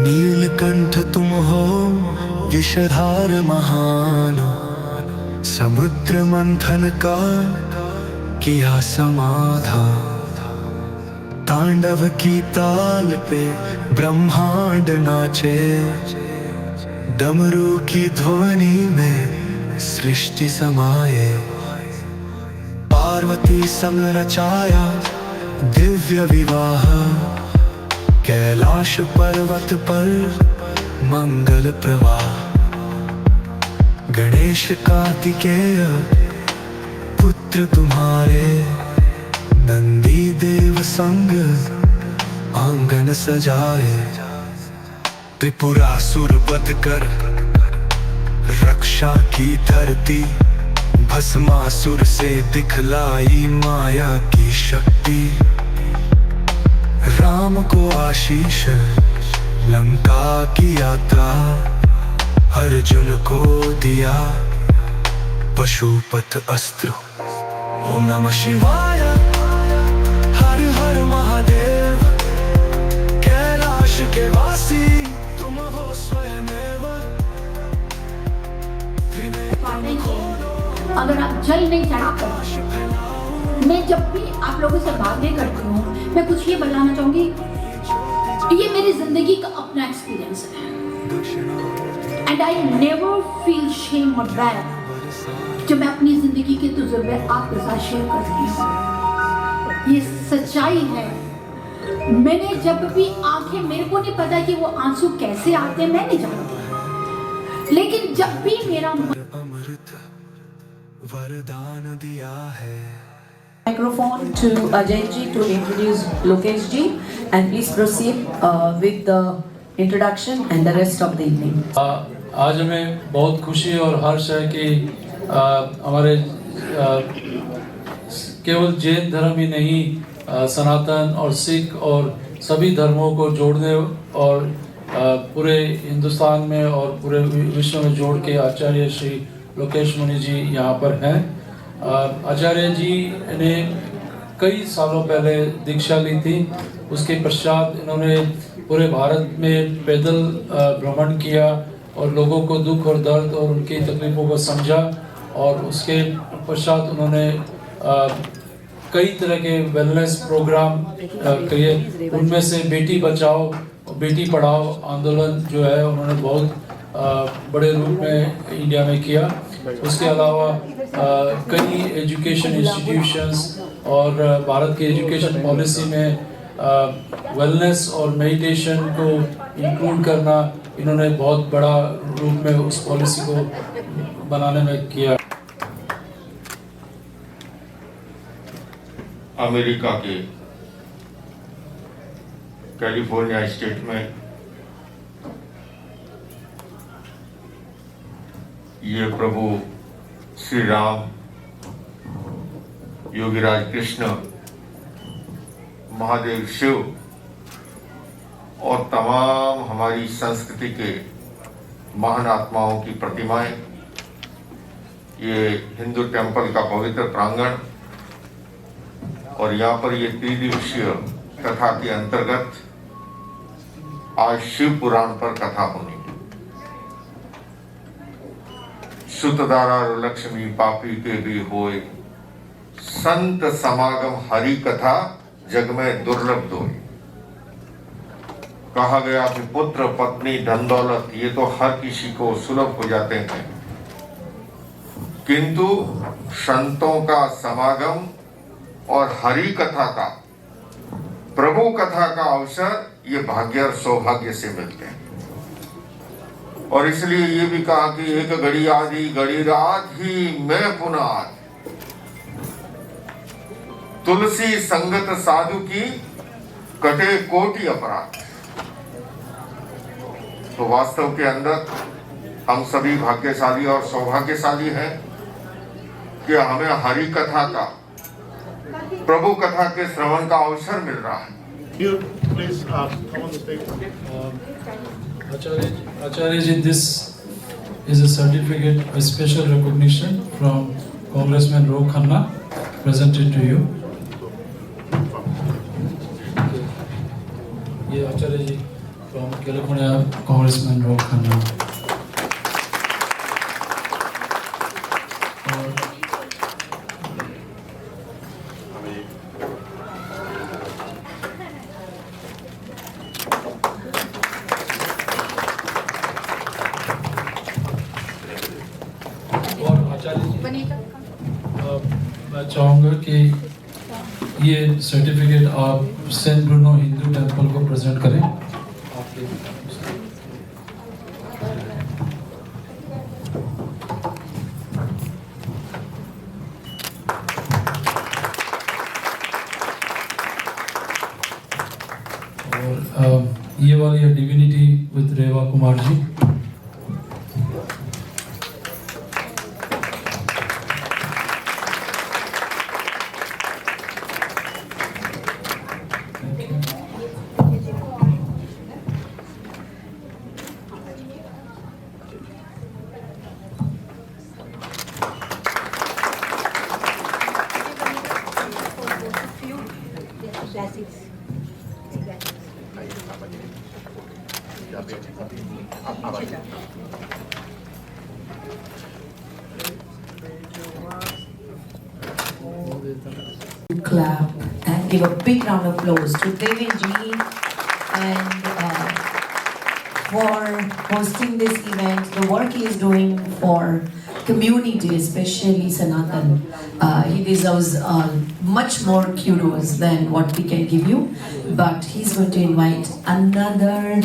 नीलकंठ तुम हो विषधार महान, समुद्र मंथन का किया समाधान। तांडव की ताल पे ब्रह्मांड नाचे, डमरू की ध्वनि में सृष्टि समाये। पार्वती संग रचाया दिव्य विवाह, कैलाश पर्वत पर मंगल प्रवाह। गणेश कार्तिकेय पुत्र तुम्हारे, नंदी देव संग आंगन सजाए। त्रिपुरासुर वध कर रक्षा की धरती, भस्मासुर से दिखलाई माया की शक्ति। राम को आशीष लंका की यात्रा, अर्जुन को दिया पशुपत अस्त्र। ओम नमः शिवाय, हर हर महादेव। कैलाश के वासी तुम हो स्वयमेव। अगर आप जल नहीं चढ़ाते, मैं जब भी आप लोगों से बातें करती हूँ, मैं कुछ ये बताना चाहूंगी, ये मेरी जिंदगी का अपना एक्सपीरियंस है। And I never feel shame और बैड जब मैं अपनी जिंदगी के तजुर्बे आपके साथ शेयर करती हूँ। ये सच्चाई है। मैंने जब भी आंखें, मेरे को नहीं पता कि वो आंसू कैसे आते, मैं नहीं जानती, लेकिन जब भी मेरा अमृत वरदान दिया है। Microphone to Ajay ji to introduce Lokesh ji, and please proceed with the introduction and the rest of the evening. आज हमें बहुत खुशी और हर्ष है कि हमारे केवल जैन धर्म ही नहीं, सनातन और सिख और सभी धर्मों को जोड़ने और पूरे हिंदुस्तान में और पूरे विश्व में जोड़ के आचार्य श्री लोकेश मुनि जी यहाँ पर हैं। आचार्य जी ने कई सालों पहले दीक्षा ली थी। उसके पश्चात इन्होंने पूरे भारत में पैदल भ्रमण किया और लोगों को दुख और दर्द और उनकी तकलीफ़ों को समझा, और उसके पश्चात उन्होंने कई तरह के वेलनेस प्रोग्राम किए। उनमें से बेटी बचाओ बेटी पढ़ाओ आंदोलन जो है उन्होंने बहुत बड़े रूप में इंडिया में किया। उसके अलावा कई एजुकेशन इंस्टीट्यूशंस और भारत की एजुकेशन पॉलिसी में वेलनेस और मेडिटेशन को इंक्लूड करना इन्होंने बहुत बड़ा रूप में उस पॉलिसी को बनाने में किया। अमेरिका के कैलिफोर्निया स्टेट में ये प्रभु श्री राम, योगीराज कृष्ण, महादेव शिव और तमाम हमारी संस्कृति के महान आत्माओं की प्रतिमाएं, ये हिंदू टेम्पल का पवित्र प्रांगण, और यहाँ पर ये त्रिदिवसीय कथा के अंतर्गत आज शिव पुराण पर कथा होनी। सुतदारा लक्ष्मी पापी के भी होए, संत समागम हरि कथा जग में दुर्लभ दोई। कहा गया कि पुत्र पत्नी धन दौलत ये तो हर किसी को सुलभ हो जाते हैं, किंतु संतों का समागम और हरि कथा का, प्रभु कथा का अवसर ये भाग्य और सौभाग्य से मिलते हैं। और इसलिए ये भी कहा कि एक घड़ी आदि घड़ी रात ही मैं पुनः आज, तुलसी संगत साधु की कटे कोटि अपराध। तो वास्तव के अंदर हम सभी भाग्यशाली और सौभाग्यशाली हैं कि हमें हरि कथा का, प्रभु कथा के श्रवण का अवसर मिल रहा है। Acharya ji, this is a certificate, a special recognition from Congressman Ro Khanna, presented to you. ये आचार्य जी from California, Congressman Ro Khanna. और आचार्य जी मैं चाहूँगा कि ये सर्टिफिकेट आप सेंट ब्रूनो हिंदू टेम्पल को प्रेजेंट करें. और ये वाली है divinity with Reva Kumar ji. Clap and give a big round of applause to Devin Ji and for hosting this event, the work he is doing for community, especially Sanatan. He deserves much more kudos than what we can give you, but he's going to invite another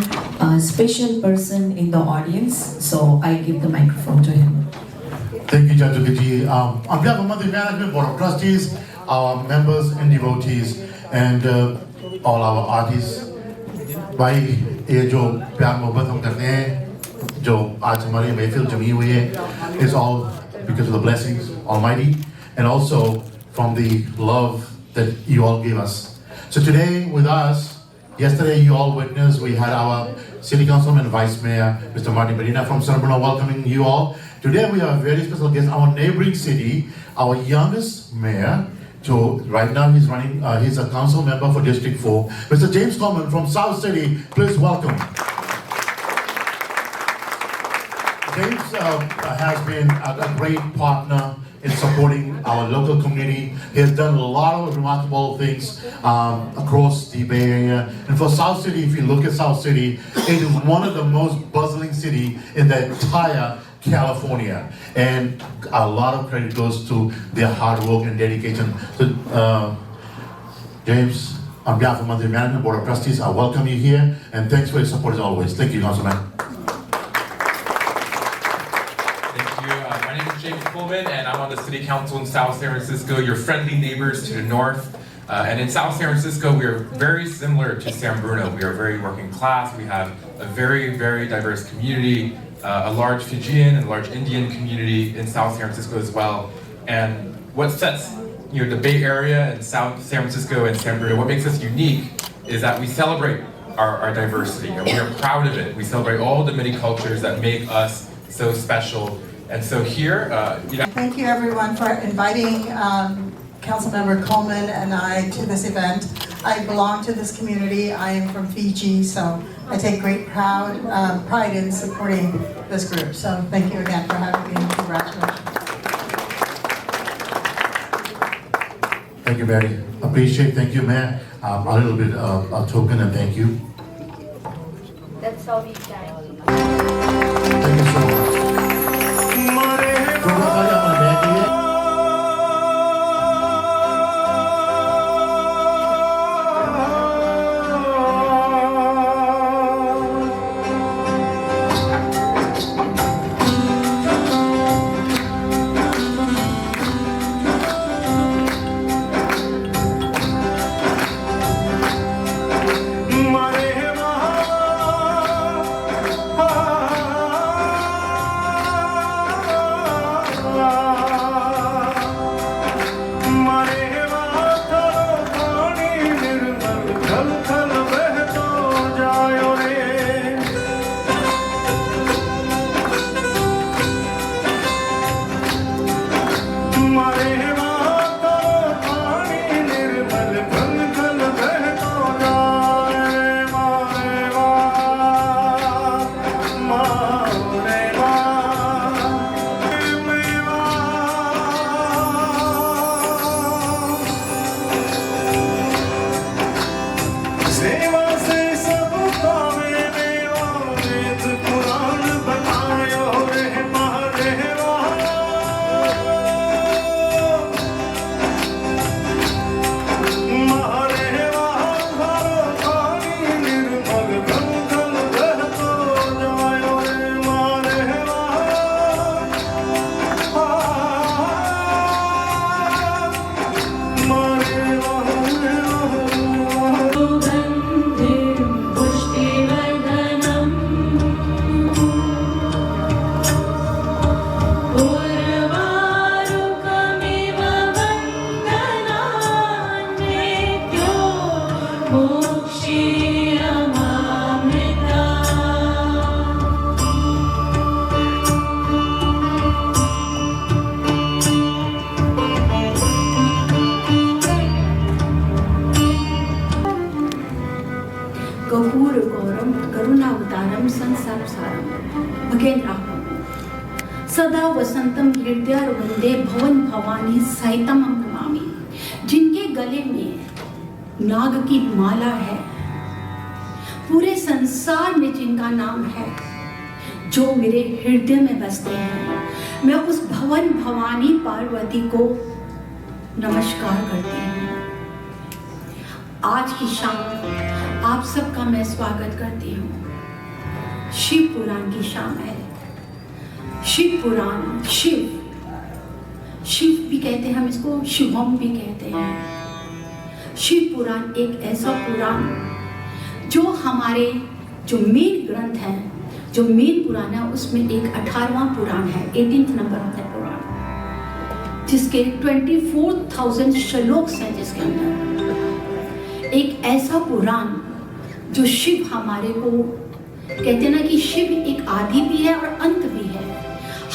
special person in the audience, so I give the microphone to him. Thank you, Judge Ukiji. On behalf of Mandir Management Board of Trustees, our members and devotees, and all our artists, भाई ये जो प्यार मोहब्बत हम करते हैं, जो आज हमारी महफिल जमी हुई है, is all because of the blessings Almighty, and also from the love that you all gave us. So today with us, yesterday you all witnessed, we had our City Councilman Vice Mayor, Mr. Martin Medina from San Bruno, welcoming you all. Today we have a very special guest, our neighboring city, our youngest mayor. So right now he's running, he's a council member for District 4. Mr. James Coleman from South City, please welcome. James has been a great partner in supporting our local community. He has done a lot of remarkable things across the Bay Area. And for South City, if you look at South City, it is one of the most bustling cities in the entire California, and a lot of credit goes to their hard work and dedication. So, James, on behalf of Mandir Management Board of Trustees, I welcome you here, and thanks for your support as always. Thank you, Councilman. Thank you. My name is James Coleman, and I'm on the City Council in South San Francisco, your friendly neighbors to the north. And in South San Francisco, we are very similar to San Bruno. We are very working class. We have a very, very diverse community. A large Fijian and large Indian community in South San Francisco as well. And what sets the Bay Area and South San Francisco and San Bruno, what makes us unique is that we celebrate our diversity. We are proud of it. We celebrate all the many cultures that make us so special. And so here, Thank you everyone for inviting Councilmember Coleman and I to this event. I belong to this community. I am from Fiji, so I take great pride in supporting this group. So thank you again for having me, and congratulations. Thank you, Barry. Appreciate. Thank you, Mayor. A little bit of a token and thank you. That's all we got. Thank you so much. Thora kali akan Mayor ke संसारसारम भगेंद्र सदा वसंतम हृदय वंदे भवन भवानी सहितम नमामि। जिनके गले में नाग की माला है, पूरे संसार में जिनका नाम है, जो मेरे हृदय में बसते हैं, मैं उस भवन भवानी पार्वती को नमस्कार करती हूँ। आज की शाम आप सबका मैं स्वागत करती हूँ। शिव पुराण की शाम है। शिव पुराण, शिव भी कहते हैं, हम इसको शिवम भी कहते हैं। शिव पुराण एक ऐसा पुराण जो हमारे जो मेन ग्रंथ है, जो मेन पुराण है, उसमें एक 18वां पुराण है, 18th नंबर ऑफ द पुराण, जिसके 24,000 श्लोक हैं, जिसके अंदर एक ऐसा पुराण जो शिव हमारे को कहते हैं ना कि शिव एक आदि भी है और अंत भी है।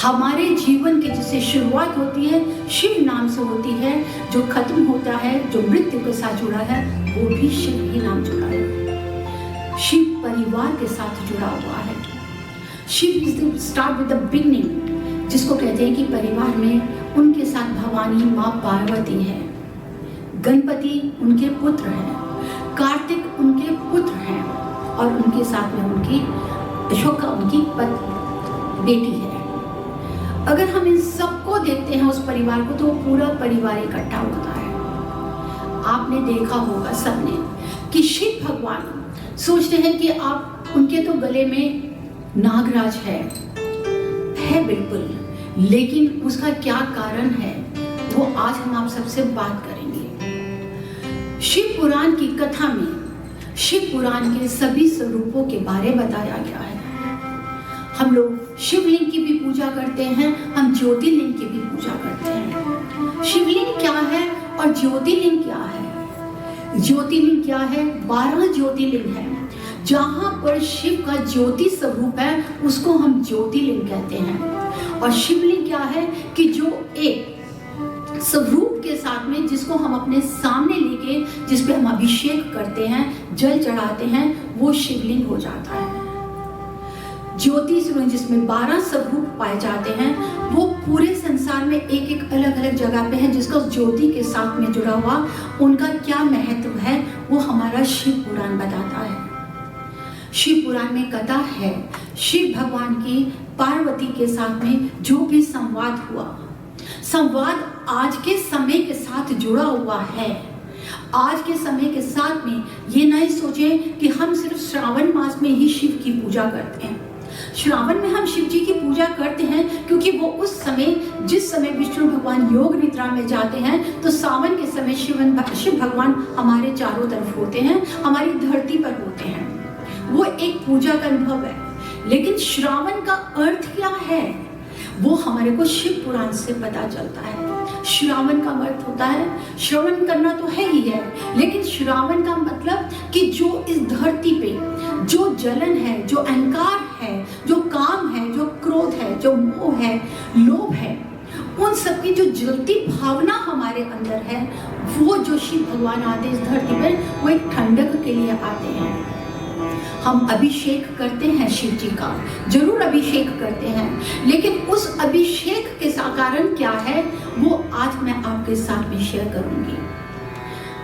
हमारे जीवन की जिससे शुरुआत होती है शिव नाम से होती है, जो खत्म होता है, जो मृत्यु के साथ जुड़ा है, वो भी शिव ही नाम जुड़ा है। शिव परिवार के साथ जुड़ा हुआ है। Shiva is the start with the beginning, जिसको कहते हैं कि परिवार में उनके साथ भवानी माँ पार्वती है, गणपति उनके पुत्र हैं, कार्तिक उनके पुत्र हैं, और उनके साथ में उनकी अशोका उनकी बेटी है। अगर हम इन सबको देखते हैं, उस परिवार को, तो पूरा परिवार इकट्ठा होता है। आपने देखा होगा सबने कि शिव भगवान सोचते हैं कि आप उनके तो गले में नागराज है बिल्कुल, लेकिन उसका क्या कारण है वो आज हम आप सबसे बात करेंगे। शिव पुराण की कथा में शिव पुराण के सभी स्वरूपों के बारे में बताया गया है। हम लोग शिवलिंग की भी पूजा करते हैं, हम ज्योतिर्लिंग की भी पूजा करते हैं। शिवलिंग क्या है और ज्योतिर्लिंग क्या है? ज्योतिर्लिंग क्या है? 12 ज्योतिर्लिंग है। जहाँ पर शिव का ज्योति स्वरूप है उसको हम ज्योतिर्लिंग कहते हैं। और शिवलिंग क्या है कि जो एक स्वरूप के साथ में, जिसको हम अपने सामने लेके, जिस पे हम अभिषेक करते हैं, जल चढ़ाते हैं, वो शिवलिंग हो जाता है। ज्योति स्वरूप जिसमें 12 स्वरूप पाए जाते हैं, वो पूरे संसार में एक एक अलग अलग जगह पे है, जिसका ज्योति के साथ में जुड़ा हुआ उनका क्या महत्व है वो हमारा शिव पुराण बताता है। शिव पुराण में कथा है शिव भगवान की पार्वती के साथ में जो भी संवाद हुआ, संवाद आज के समय के साथ जुड़ा हुआ है। आज के समय के साथ में ये नहीं सोचें कि हम सिर्फ श्रावण मास में ही शिव की पूजा करते हैं। श्रावण में हम शिव जी की पूजा करते हैं क्योंकि वो उस समय, जिस समय विष्णु भगवान योग निद्रा में जाते हैं, तो सावन के समय शिव भगवान हमारे चारों तरफ होते हैं, हमारी धरती पर होते हैं। वो एक पूजा का अनुभव है। लेकिन श्रावण का अर्थ क्या है वो हमारे को शिव पुराण से पता चलता है। श्रावण का अर्थ होता है, श्रवण करना तो है ही है, लेकिन श्रावण का मतलब कि जो इस धरती पे जो जलन है, जो अहंकार है, जो काम है, जो क्रोध है, जो मोह है, लोभ है, उन सब की जो जलती भावना हमारे अंदर है, वो जो शिव भगवान आते हैं इस धरती पे, वो एक ठंडक के लिए आते हैं। हम अभिषेक करते हैं शिव जी का, जरूर अभिषेक करते हैं, लेकिन उस अभिषेक के कारण क्या है वो आज मैं आपके साथ में शेयर करूंगी।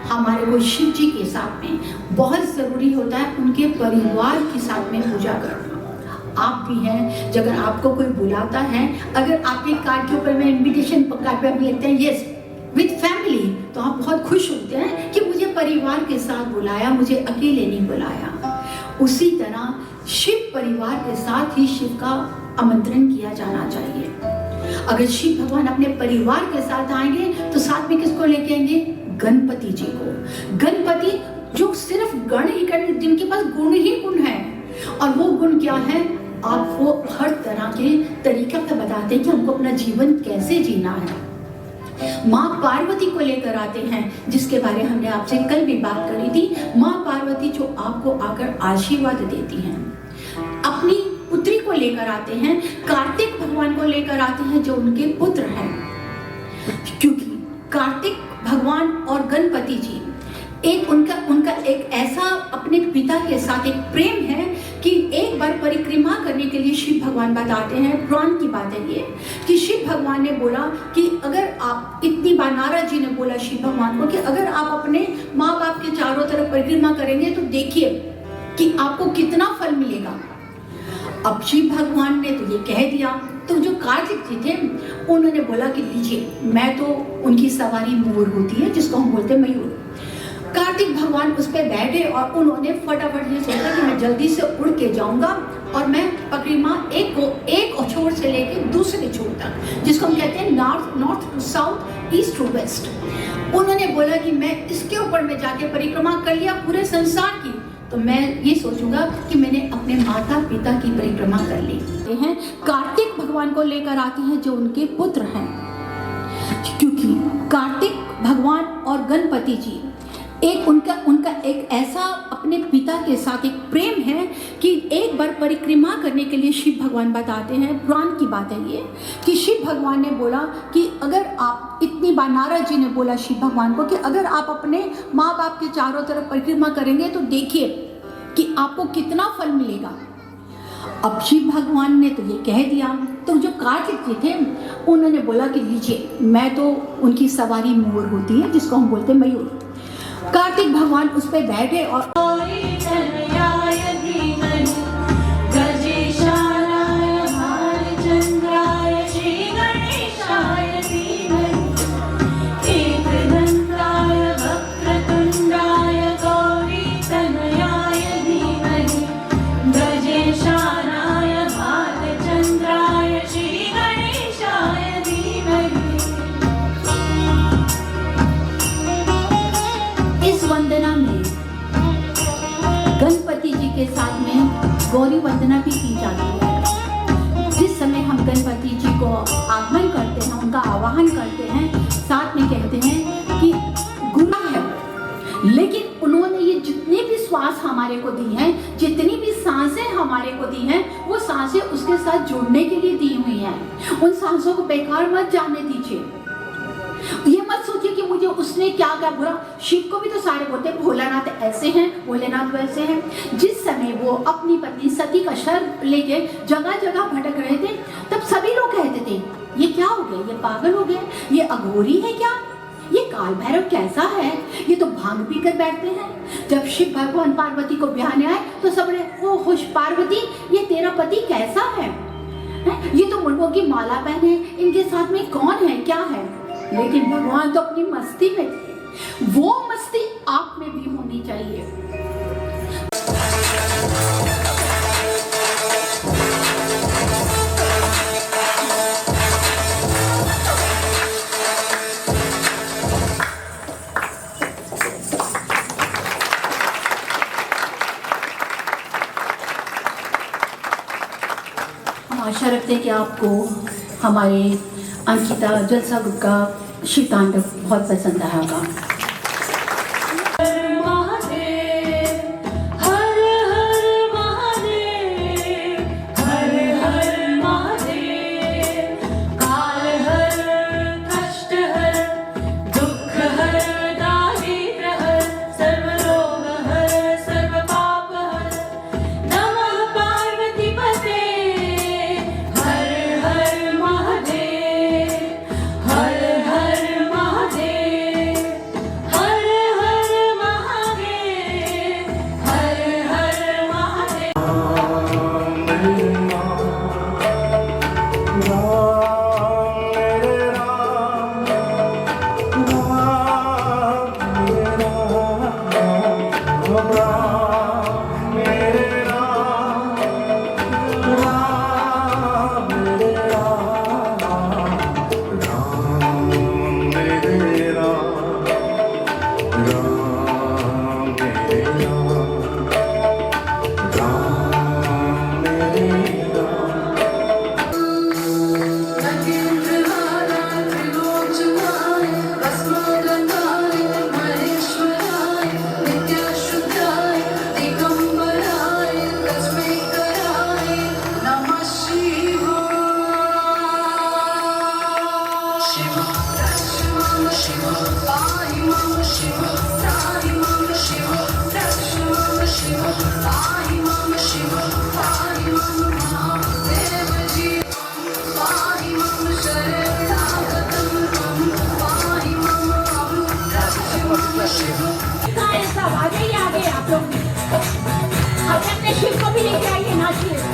हमारे को शिव जी के साथ में बहुत जरूरी होता है उनके परिवार के साथ में पूजा करना। आप भी हैं, अगर आपको कोई बुलाता है, अगर आपके कार्ड के ऊपर में इन्विटेशन कार्ड पे भी लिखते हैं यस विद फैमिली, तो आप बहुत खुश होते हैं कि मुझे परिवार के साथ बुलाया, मुझे अकेले नहीं बुलाया। उसी तरह शिव परिवार के साथ ही शिव का आमंत्रण किया जाना चाहिए। अगर शिव भगवान अपने परिवार के साथ आएंगे तो साथ में किसको लेके आएंगे? गणपति जी को। गणपति जो सिर्फ गण ही गण, जिनके पास गुण ही गुण है, और वो गुण क्या है? आपको हर तरह के तरीका का बताते हैं कि हमको अपना जीवन कैसे जीना है। माँ पार्वती को लेकर आते हैं, जिसके बारे में हमने आपसे कल भी बात करी थी। माँ पार्वती जो आपको आकर आशीर्वाद देती हैं। अपनी पुत्री को लेकर आते हैं, कार्तिक भगवान को लेकर आते हैं जो उनके पुत्र हैं, क्योंकि कार्तिक भगवान और गणपति जी एक उनका एक ऐसा अपने पिता के साथ एक प्रेम है कि एक बार परिक्रमा करने के लिए शिव भगवान बताते हैं, पुराण की बात है ये, कि शिव भगवान ने बोला कि अगर आप, इतनी बार नारद जी ने बोला शिव भगवान को कि अगर आप अपने माँ बाप के चारों तरफ परिक्रमा करेंगे तो देखिए कि आपको कितना फल मिलेगा। अब शिव भगवान ने तो ये कह दिया, तो जो कार्तिक जी थे उन्होंने बोला कि लीजिए, मैं तो, उनकी सवारी मोर होती है जिसको हम बोलते हैं मयूर। कार्तिक भगवान उस पर बैठे और उन्होंने फटाफट ये सोचा कि मैं जल्दी से उड़ के जाऊंगा और मैं परिक्रमा एक छोर से लेके दूसरे छोर तक, जिसको हम कहते हैं north to south, east to west. उन्होंने बोला कि मैं इसके ऊपर में जाके परिक्रमा कर लिया पूरे संसार की, तो मैं ये सोचूंगा कि मैंने अपने माता पिता की परिक्रमा कर ली है। कार्तिक भगवान को लेकर आते हैं जो उनके पुत्र हैं, क्योंकि कार्तिक भगवान और गणपति जी एक उनका एक ऐसा अपने पिता के साथ एक प्रेम है कि एक बार परिक्रमा करने के लिए शिव भगवान बताते हैं, पुराण की बात है ये, कि शिव भगवान ने बोला कि अगर आप, इतनी बार नारद जी ने बोला शिव भगवान को कि अगर आप अपने माँ बाप के चारों तरफ परिक्रमा करेंगे तो देखिए कि आपको कितना फल मिलेगा। अब शिव भगवान ने तो ये कह दिया, तो जो कार्तिक जी थे उन्होंने बोला कि लीजिए, मैं तो, उनकी सवारी मोर होती है जिसको हम बोलते हैं मयूर। कार्तिक भगवान उस पे बैठे और गणपति जी के साथ में गौरी वंदना भी की जाती है। जिस समय हम गणपति जी को आगमन करते हैं, उनका आवाहन करते हैं, साथ में कहते हैं कि गुना है, लेकिन उन्होंने ये जितने भी श्वास हमारे को दी हैं, जितनी भी सांसें हमारे को दी हैं, वो सांसें उसके साथ जुड़ने के लिए दी हुई हैं। उन सांसों को बेकार मत जाने दीजिए। ये मत सोचिए कि मुझे उसने क्या क्या बुरा। शिव को भी तो सारे बोलते हैं भोलानाथ ऐसे हैं, भोलेनाथ वैसे हैं। जिस समय वो अपनी पत्नी सती का शर लेके जगह जगह भटक रहे थे, तब सभी लोग कहते थे ये क्या हो गया, ये पागल हो गया, ये अघोरी है क्या, ये काल भैरव कैसा है, ये तो भांग पी कर बैठते हैं। जब शिव भगवान पार्वती को ब्याहने आए तो सब ने, ओ खुश पार्वती, ये तेरा पति कैसा है, ये तो मुर्गों की माला पहने, इनके साथ में कौन है, क्या है। लेकिन भगवान तो अपनी मस्ती में थे। वो मस्ती आप में भी होनी चाहिए। हम आशा रखते हैं कि आपको हमारे अंकिता जलसा ग्रुप का शिव तांडव बहुत पसंद आया होगा। Shiva, Shiva, Shiva, Shiva, Shiva, Shiva, एक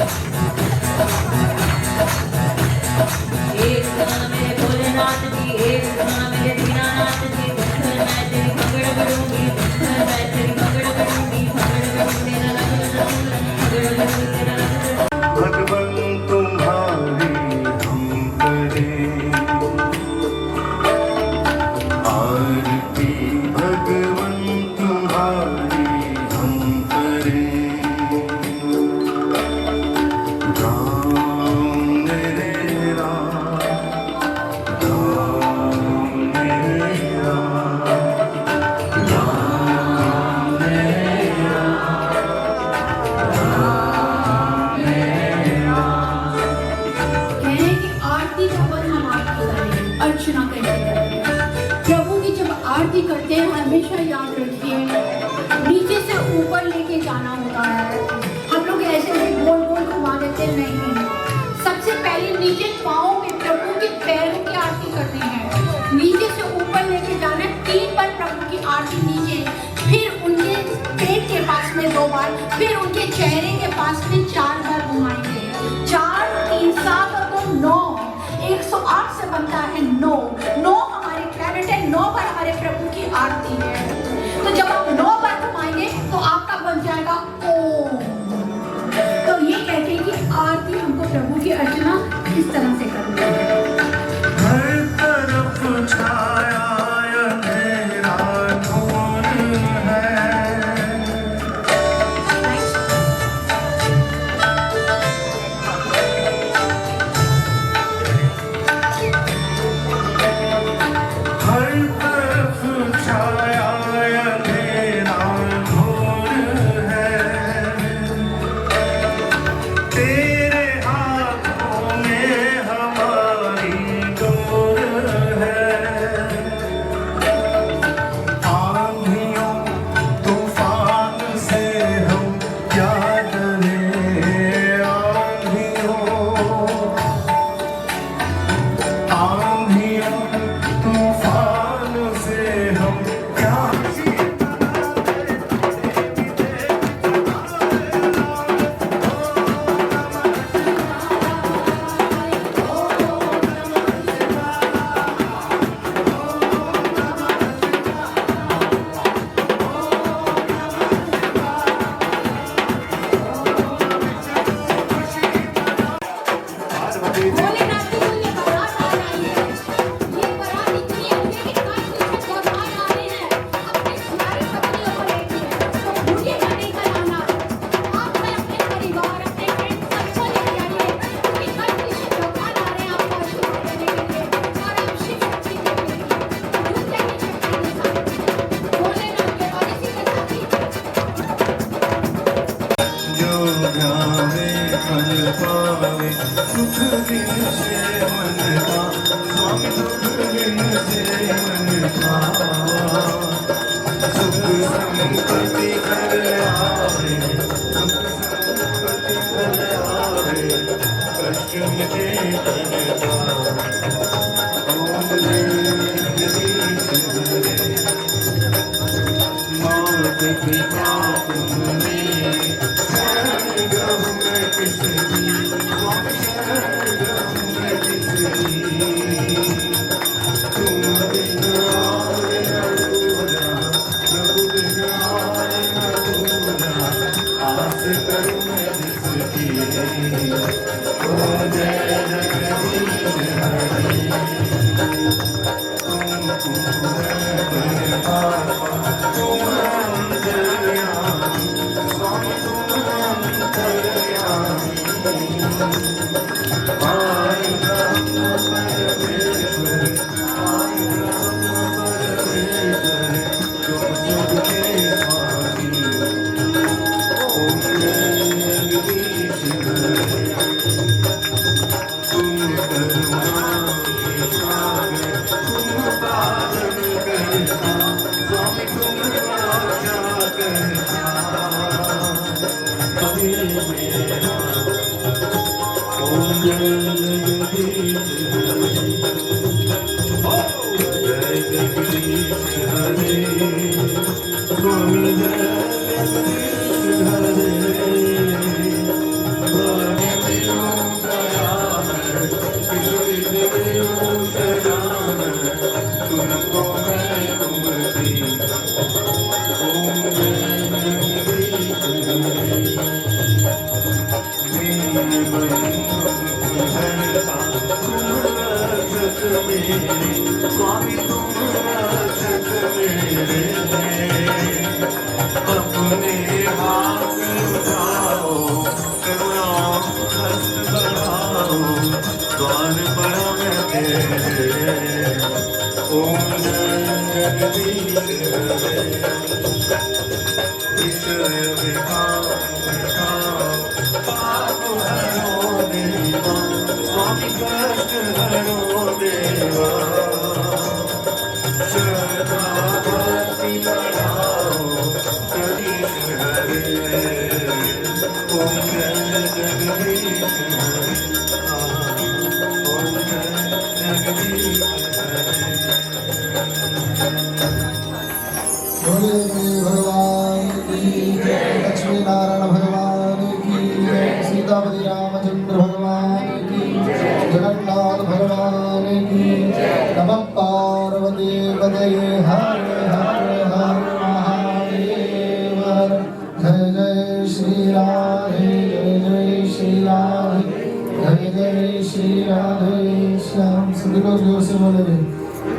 गाना मेरे भोलेनाथ जी, एक गाना मेरे दीनानाथ जी, मैं तेरी भंगड़ करूंगी, मैं तेरी भंगड़ करूंगी, भंगड़ करूंगी तेरा रंग भंगड़ करूंगी तेरा रंग। भगवन तुम्हारी हम करें आरती, भगवन तुम्हारी हम करें। राम मेरे राम, राम मेरे राम, राम मेरे राम, राम मेरे राम। कह रहे हैं कि आरती का पल हम आरती करें, अर्चना कैसे करें। प्रभु की जब आरती करते हैं हमेशा याद रखिए नीचे से ऊपर लेके जाना होता है। हम लोग ऐसे ऐसे गोल गोल घुमा देते नहीं। सबसे पहले नीचे पाँव में प्रभु के पैरों की आरती करनी है, नीचे से ऊपर लेके जाना है। 3 बार प्रभु की आरती नीचे, फिर उनके पेट के पास में 2 बार, फिर उनके चेहरे के पास में 4 बार घुमाएंगे। 4, 3, 7 और 2, 9, 108 से बनता है 9। 9 हमारे प्लैनेट है, 9 बार हमारे प्रभु की आरती है। तो जब आप 9 बार घुमाएंगे तो आपका बन जाएगा ओम। तो ये कहते हैं कि आरती हमको प्रभु की अर्चना इस तरह से करनी है। हर तरफ छाया अंधेरा घोर है। हर तरफ छाया अंधेरा घोर है। तेरे हाथों में हमारी डोर है। आंधियों तूफान से हम क्या डरें। आंधियों तूफान से हम क्या भोलेनाथ की जो ये बारात आ रही है, ये बारात इतनी है कि 5 भगवान आ रहे हैं अपने प्यारी पत्नियों को लेके। तो भूलिएगा नहीं कल आना। आप कल अपने परिवार, अपने फ्रेंड सबको लेके आइए, क्योंकि कल कृष्ण भगवान आ रहे हैं आपको आशीर्वाद देने के लिए और आप शिव शक्ति देखेंगे। भूल जाइए शक्ति के साथ भोलेनाथ के। और इसी के साथ ही जो गावे फल पावे सुख दिन से मन का। स्वामी सुख दिन से मन का। सुख संपत्ति कर आवे, सुख संपत्ति कर आवे, कष्ट मिटे तन का। ओम जगदीश हरे। मात पिता तुमने शरण गहु मैं किसकी। स्वामी शरण गहु मैं किसकी। तुम बिन आए न दूजा, प्रभु बिन आए न दूजा। आस करूं मैं जिसकी। ओ जय जगदीश हरे। तुम है पापा, तुम अंतर्यामी। स्वामी तुम अंतर्यामी। आई ब्रह्म परमेश्वर, आई ब्रह्म परमेश्वर, तुम सबके स्वामी। ओम जगदीश हरे। तुम करुणा के सागर, तुम पालन करता। स्वामी तुम रक्षा करता। कभी मेरा ओम जगदीश हरे। जय जगदीश हरे। स्वामी जय जगदीश हरे। को मैं तुम्हारी ओम जगदीश मेरे बंधु हरता तुम रक्षक मेरे स्वामी तुम रक्षक मेरे अपने हाथ उठाओ करुणा हस्त बढ़ाओ द्वार बड़ा मैं तेरे ओम जगदीश विषय विकार पाप हरो देवा स्वामी कष्ट हरो देवा श्रद्धा भक्ति बढ़ाओ जगदीश हरे ओम जगदीश हरे ओम जगदीश हरे भोले भगवान की जय, लक्ष्मी नारायण भगवान की जय, सीतापति रामचंद्र भगवान की जय, जगन्नाथ भगवान की जय, नमः पार्वती पतये हर हर हर महादेव जय जय श्री राधे जय जय श्री राधे जय जय श्री राधे श्याम। सभी लोग जोर से बोले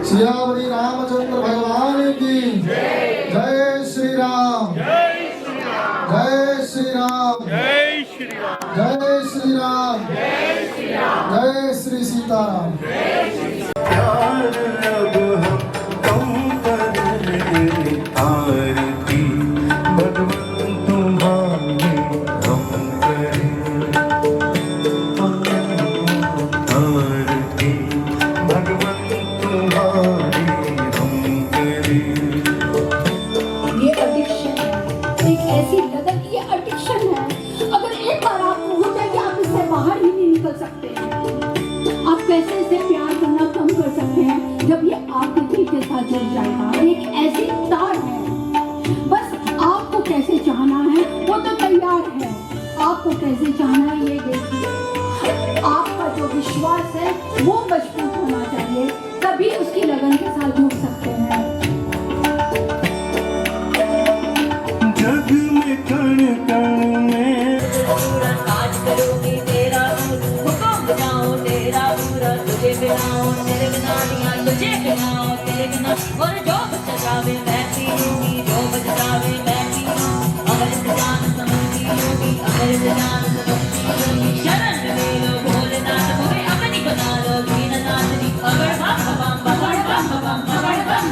सियावरी रामचंद्र भगवान की जय, जय श्री राम, जय श्री राम, जय श्री राम, जय श्री राम, जय श्री राम, जय श्री राम, जय श्री सीताराम। प्यार अब हम कम कर ले आरती भगवान तुम्हारी हम करें आरती भगवान तुम्हारी हम करें। ये एडिक्शन एक ऐसी लगन, ये एडिक्शन है, अगर एक बार आपको हो जाए कि आप इससे बाहर ही नहीं निकल सकते हैं। आप कैसे इसे प्यार करना कम कर सकते हैं जब ये आपके दिल के साथ जुड़ जाएगा। एक ऐसी तार है, बस आपको कैसे चाहना है वो तो तैयार है, आपको कैसे चाहना है ये देखिए। आपका जो विश्वास है वो मजबूत होना चाहिए, तभी उसकी लगन के साथ जुड़ सकते हैं। जग में कण कण में आज करोगे तेरा हुक्म बनाओ तेरा पूरा, तुझे बिनाओ तेरे बिना दिया, तुझे बिनाओ तेरे बिना, और जो बचावे मैं पीऊंगी, जो बचावे मैं पीऊंगी, अमृत जान समझती होगी, अमृत जान समझती होगी। शरण ले लो भोलेनाथ मुझे अपनी बना लो दीननाथ जी, अगर बम बम बम बम बम बम बम।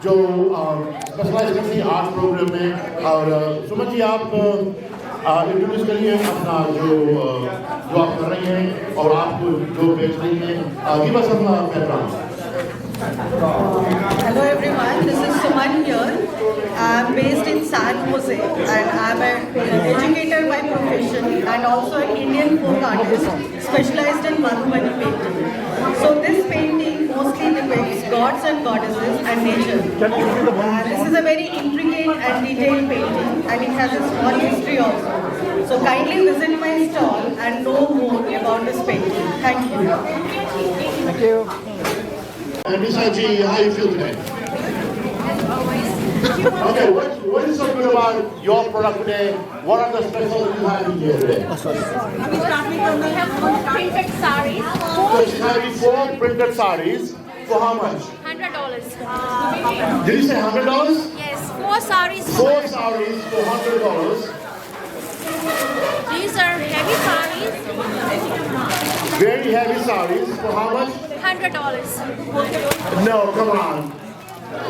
जो स्पेशलाइज करती है आर्ट प्रोग्राम में। और सुमन जी आप इंट्रोड्यूस करिए अपना जो आप कर रही हैं और आप जो बेच रही हैं, give us some background. Hello everyone, this is Suman here. I'm based in San Jose and I'm an educator by profession and also an Indian folk artist specialized in Madhubani painting. So this painting mostly depicts gods and goddesses and nature. This is a very intricate and detailed painting and it has a small history also. So kindly visit my stall and know more about this painting. Thank you. Thank you. And Ms. Haji, how you feel today? Okay, what is so good about your product today? What are the specials you have here today? We have 4 printed sarees. So she's having 4 printed sarees. For how much? $100. $100. Did you say $100? Yes, 4 sarees. 4 sarees for $100. These are heavy sarees. Very heavy sarees for how much? $100. No, come on.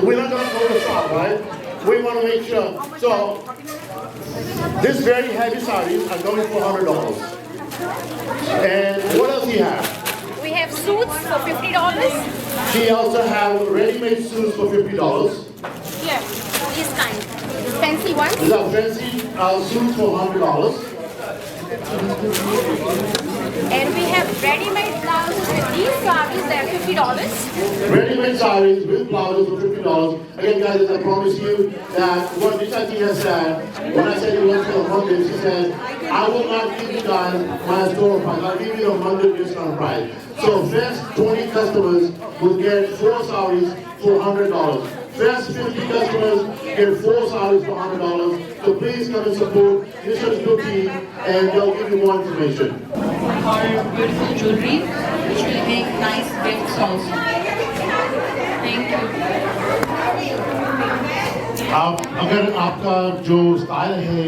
We're not gonna go to shop, right? We want to make sure. So, this very heavy sarees are going for $100. And what else do you have? We have suits for $50. She also have ready-made suits for $50. Here, these kind. Fancy ones. These are fancy suits for $100. And we have ready-made blouses with these sarees. They are $50. Ready-made sarees with blouses for $50. Again, guys, as I promise you that what Nishati has said, when I said you went to the Monday, she said, I will not give you guys my store price. I'll give you the Monday discount price. So first 20 customers will get 4 sarees for $100. First 50 customers get 4 sarees for $100. So please come and support Nishati's boutique and they'll give you more information. Or beautiful jewelry, which will make nice gifts also. Thank you. अगर आपका जो style है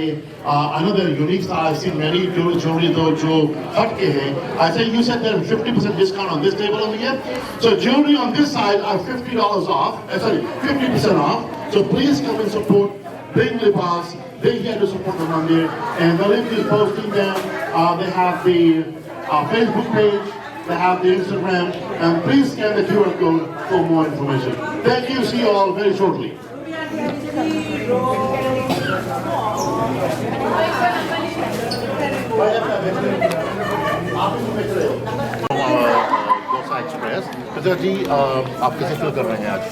another unique style, I've seen many jewelry though जो हट के हैं. I say you said there 50% discount on this table over here. So jewelry on this side are $50 off. Sorry, 50% off. So please come and support Bring Libas. They're here to support the Mandir, and the link is posting them. They have the Facebook page. They have the Instagram, and please scan the QR code for more information. Thank you. See you all very shortly. Dosa express पिता जी आप कैसे feel कर रहे हैं आज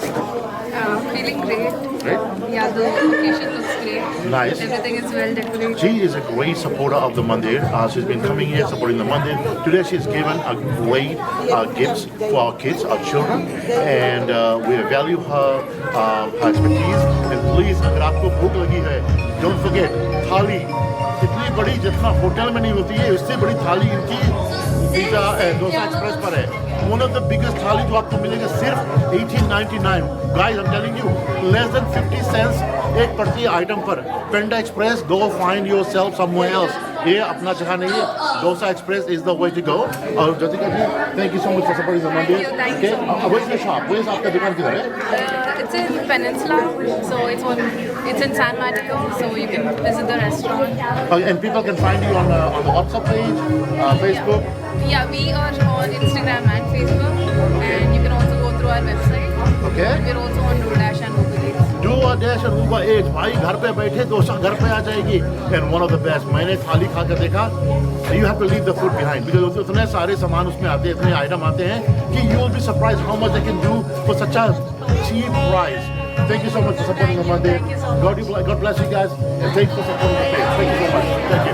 Feeling great. Great. Yeah, the location looks great. Nice. Everything is well decorated. She is a great supporter of the Mandir. She's been coming here supporting the Mandir. Today she's given a great gifts for our kids, our children, and we value her expertise. And please, अगर आपको भूख लगी है, don't forget थाली इतनी बड़ी जितना hotel में नहीं होती है, इससे बड़ी थाली इनकी पिज़्ज़ा डोसा एक्सप्रेस पर है. One of the biggest थाली जो आपको मिलेगा सिर्फ $18.99. Guys, I'm telling you, less than 50 cents एक प्रति आइटम पर. Panda Express, go find yourself somewhere else. ये अपना जगह नहीं है. Dosa Express is the way to go. और ज्योतिका जी, thank you so much for supporting the Mandir. Thank you. Where's the shop? Where's आपका दुकान किधर है? It's in Peninsula, so it's in San Mateo, so you can visit the restaurant. And people can find you on the WhatsApp page, Facebook. Yeah, we are on Instagram and Facebook, and you can also go through our website. Okay. We're also on DoorDash and Uber Eats. DoorDash and Uber Eats. भाई घर पे बैठे डोसा घर पे आ जाएगी. And one of the best. मैंने थाली खा कर देखा. You have to leave the food behind because उतने सारे सामान उसमें आते हैं, इतने आइटम आते हैं कि you will be surprised how much they can do for such a cheap price. Thank you so much for supporting the Mandir. Thank you so much. God bless you guys, and thanks for supporting the page. Thank you so much. Thank you.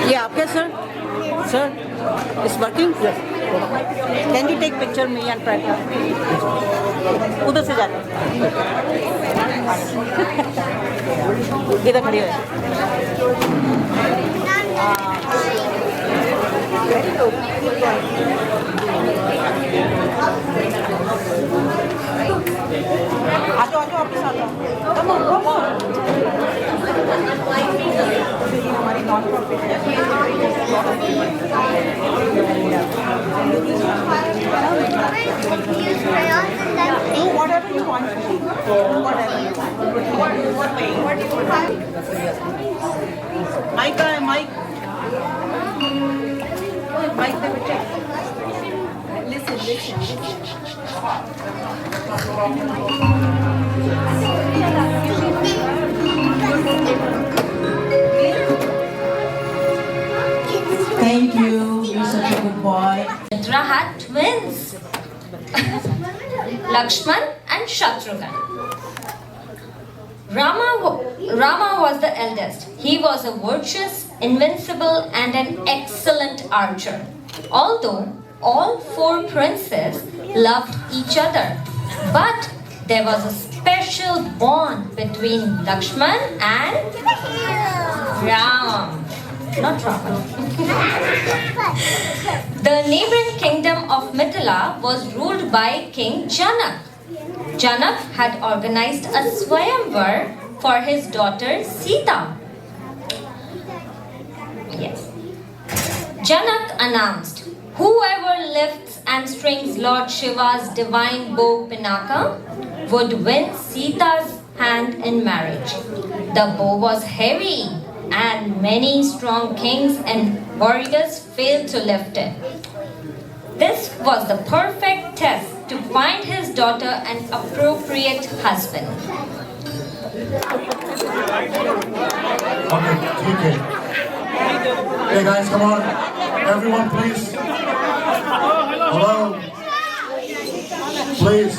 ये आपके sir is working. Can you take picture me and उधर से जाते इधर खड़ी हो. Very good. आ जाओ आपके साथ. Come on come on. हमारी नॉन प्रॉफिट है. Do whatever you want. Whatever you want. What do you want? Mic है mic. Mic पे बच्चे. Listen. Thank you. You're such a good boy. Indra had twins, Lakshman and Shatrughan. Rama was the eldest. He was a virtuous, invincible, and an excellent archer. Although all 4 princes loved each other, but there was a special bond between Lakshman and Ram. not Ravan. The neighboring kingdom of Mithila was ruled by King Janak. Janak had organized a Swayamvar for his daughter Sita. Yes. Janak announced, whoever lifts and strings Lord Shiva's divine bow Pinaka would win Sita's hand in marriage. The bow was heavy and many strong kings and warriors failed to lift it. This was the perfect test to find his daughter an appropriate husband. Okay, TK. Hey guys, come on. Everyone, please. Hello. Please.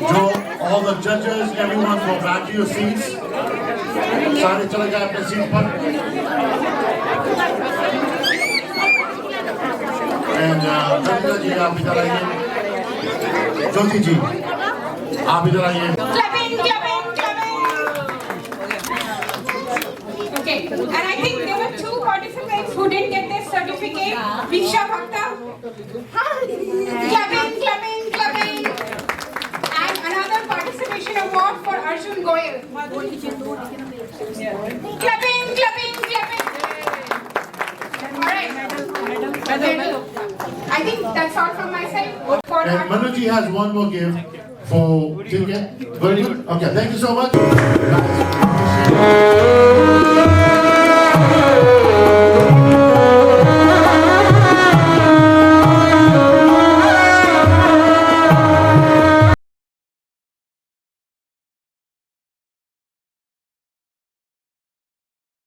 Joe, all the judges, everyone go back to your seats. Sorry, चले जाए अपने seat पर. And Jyotika ji, आप इधर आइए. Jyoti ji, आप इधर आइए. Clapping, clapping, clapping. Okay, and I think there were 2 participants who didn't get their certificate. Viksha Bhakta. Clapping, clapping, clapping. And another participation award for Arjun Goyal. Clapping, clapping, clapping. Alright. I think that's all from my side. And Manuji has one more gift for TK. Very good. Okay, thank you so much.